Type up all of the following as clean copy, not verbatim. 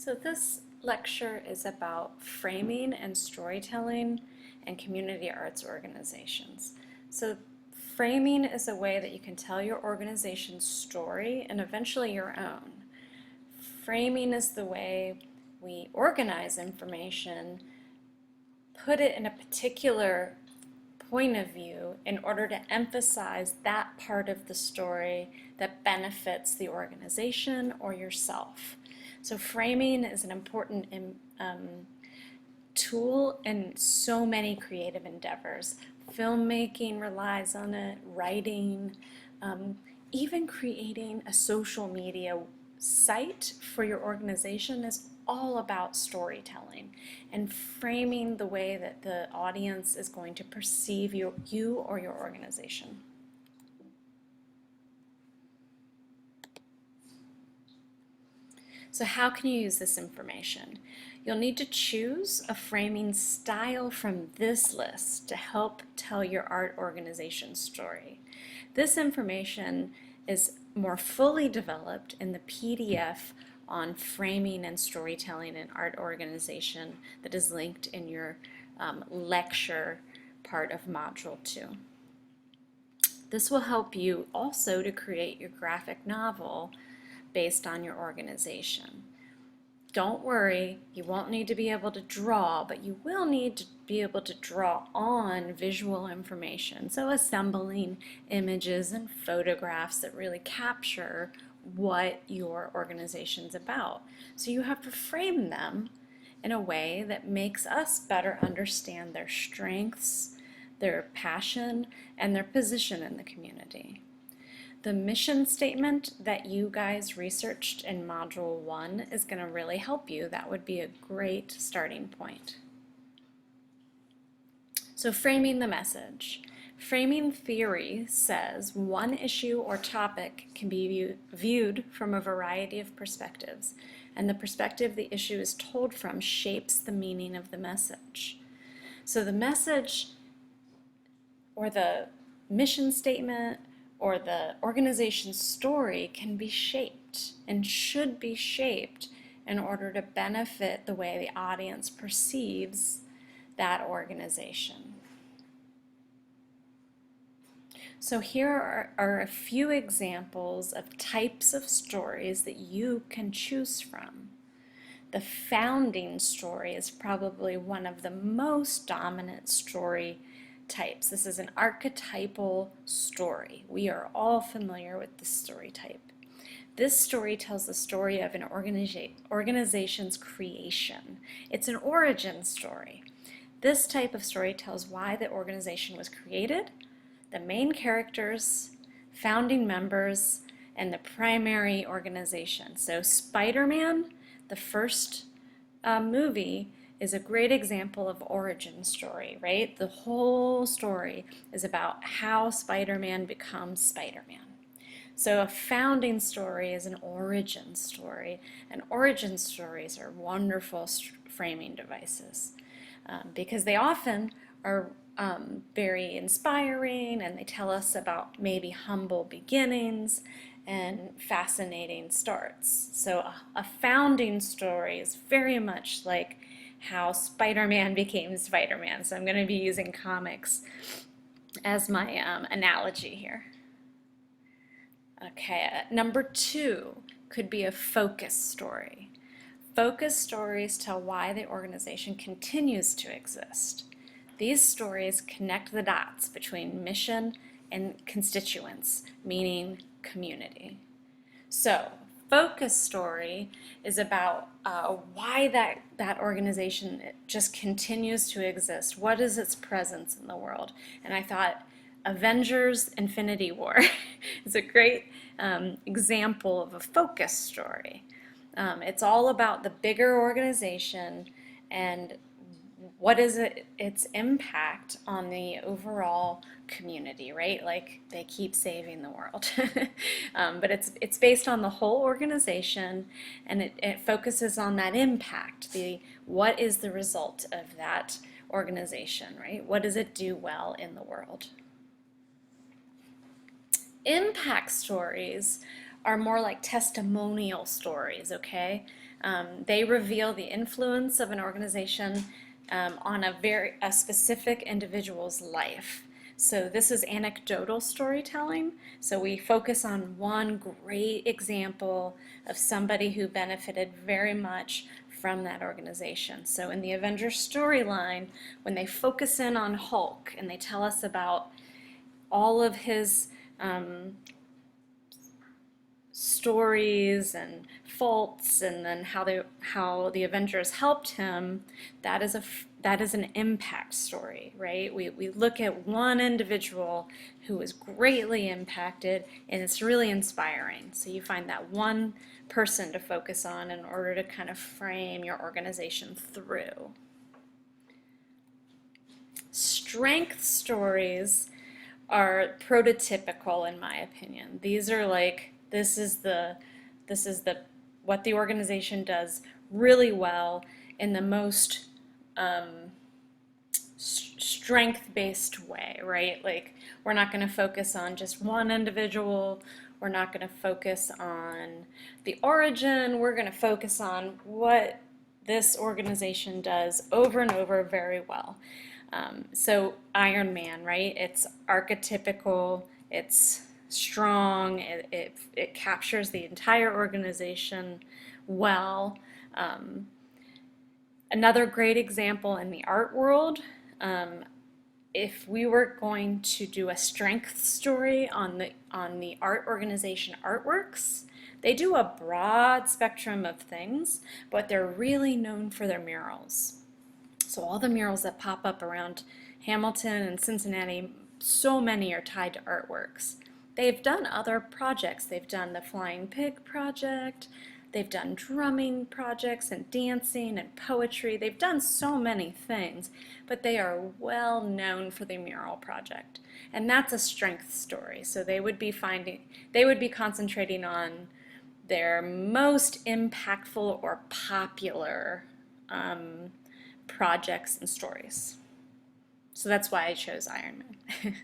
So this lecture is about framing and storytelling and community arts organizations. So framing is a way that you can tell your organization's story and eventually your own. Framing is the way we organize information, put it in a particular point of view in order to emphasize that part of the story that benefits the organization or yourself. So framing is an important tool in so many creative endeavors. Filmmaking relies on it, writing, even creating a social media site for your organization is all about storytelling and framing the way that the audience is going to perceive you or your organization. So how can you use this information? You'll need to choose a framing style from this list to help tell your art organization story. This information is more fully developed in the PDF on framing and storytelling in art organization that is linked in your lecture part of Module 2. This will help you also to create your graphic novel based on your organization. Don't worry, you won't need to be able to draw, but you will need to be able to draw on visual information. So assembling images and photographs that really capture what your organization's about. So you have to frame them in a way that makes us better understand their strengths, their passion, and their position in the community. The mission statement that you guys researched in Module 1 is going to really help you. That would be a great starting point. So framing the message. Framing theory says one issue or topic can be viewed from a variety of perspectives, and the perspective the issue is told from shapes the meaning of the message. So the message or the mission statement or the organization's story can be shaped and should be shaped in order to benefit the way the audience perceives that organization. So here are a few examples of types of stories that you can choose from. The founding story is probably one of the most dominant story types. This is an archetypal story. We are all familiar with this story type. This story tells the story of an organization's creation. It's an origin story. This type of story tells why the organization was created, the main characters, founding members, and the primary organization. So Spider-Man, the first movie, is a great example of origin story, right? The whole story is about how Spider-Man becomes Spider-Man. So a founding story is an origin story, and origin stories are wonderful framing devices because they often are very inspiring, and they tell us about maybe humble beginnings and fascinating starts. So a founding story is very much like how Spider-Man became Spider-Man. So I'm going to be using comics as my analogy here. Okay, number 2 could be a focus story. Focus stories tell why the organization continues to exist. These stories connect the dots between mission and constituents, meaning community. So focus story is about why that organization just continues to exist. What is its presence in the world? And I thought Avengers Infinity War is a great example of a focus story. It's all about the bigger organization and what is its impact on the overall community, right? Like they keep saving the world. But it's based on the whole organization, and it focuses on that impact, what is the result of that organization, right? What does it do well in the world? Impact stories are more like testimonial stories, okay? They reveal the influence of an organization on a specific individual's life. So this is anecdotal storytelling. So we focus on one great example of somebody who benefited very much from that organization. So in the Avengers storyline, when they focus in on Hulk and they tell us about all of his stories and faults, and then how the Avengers helped him, that is an impact story, right? We look at one individual who was greatly impacted, and it's really inspiring. So you find that one person to focus on in order to kind of frame your organization through. Strength stories are prototypical in my opinion. These are like, this is what the organization does really well in the most strength-based way, right? Like, we're not going to focus on just one individual. We're not going to focus on the origin. We're going to focus on what this organization does over and over very well. So Iron Man, right? It's archetypical, it's strong, it captures the entire organization well. Another great example in the art world, if we were going to do a strength story on the art organization Artworks, they do a broad spectrum of things, but they're really known for their murals. So all the murals that pop up around Hamilton and Cincinnati, so many are tied to Artworks. They've done other projects. They've done the Flying Pig project, they've done drumming projects and dancing and poetry. They've done so many things, but they are well known for the mural project. And that's a strength story. So they would be concentrating on their most impactful or popular projects and stories. So that's why I chose Iron Man.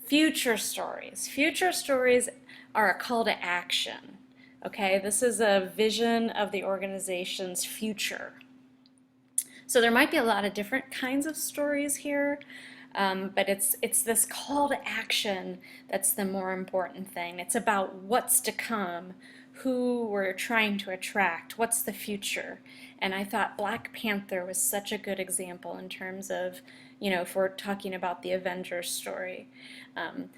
Future stories. Future stories are a call to action. Okay, this is a vision of the organization's future. So there might be a lot of different kinds of stories here, but it's this call to action that's the more important thing. It's about what's to come, who we're trying to attract, what's the future. And I thought Black Panther was such a good example in terms of, you know, if we're talking about the Avengers story.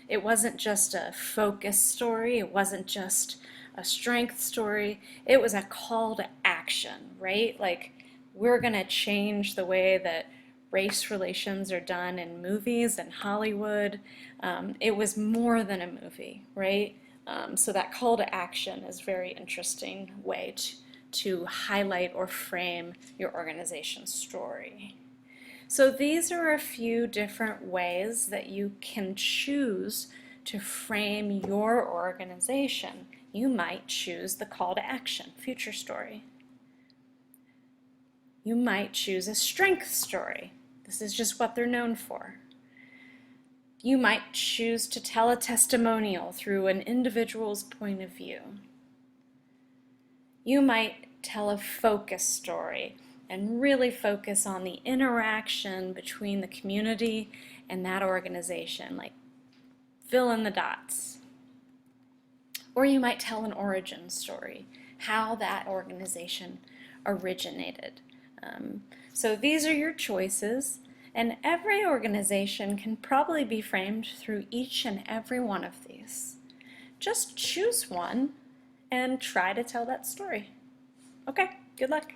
It wasn't just a focus story, it wasn't just a strength story, it was a call to action, right? Like, we're gonna change the way that race relations are done in movies and Hollywood. It was more than a movie, right? So that call to action is a very interesting way to highlight or frame your organization's story. So these are a few different ways that you can choose to frame your organization. You might choose the call to action, future story. You might choose a strength story. This is just what they're known for. You might choose to tell a testimonial through an individual's point of view. You might tell a focus story and really focus on the interaction between the community and that organization, like fill in the dots. Or you might tell an origin story, how that organization originated. So these are your choices, and every organization can probably be framed through each and every one of these. Just choose one and try to tell that story. Okay, good luck.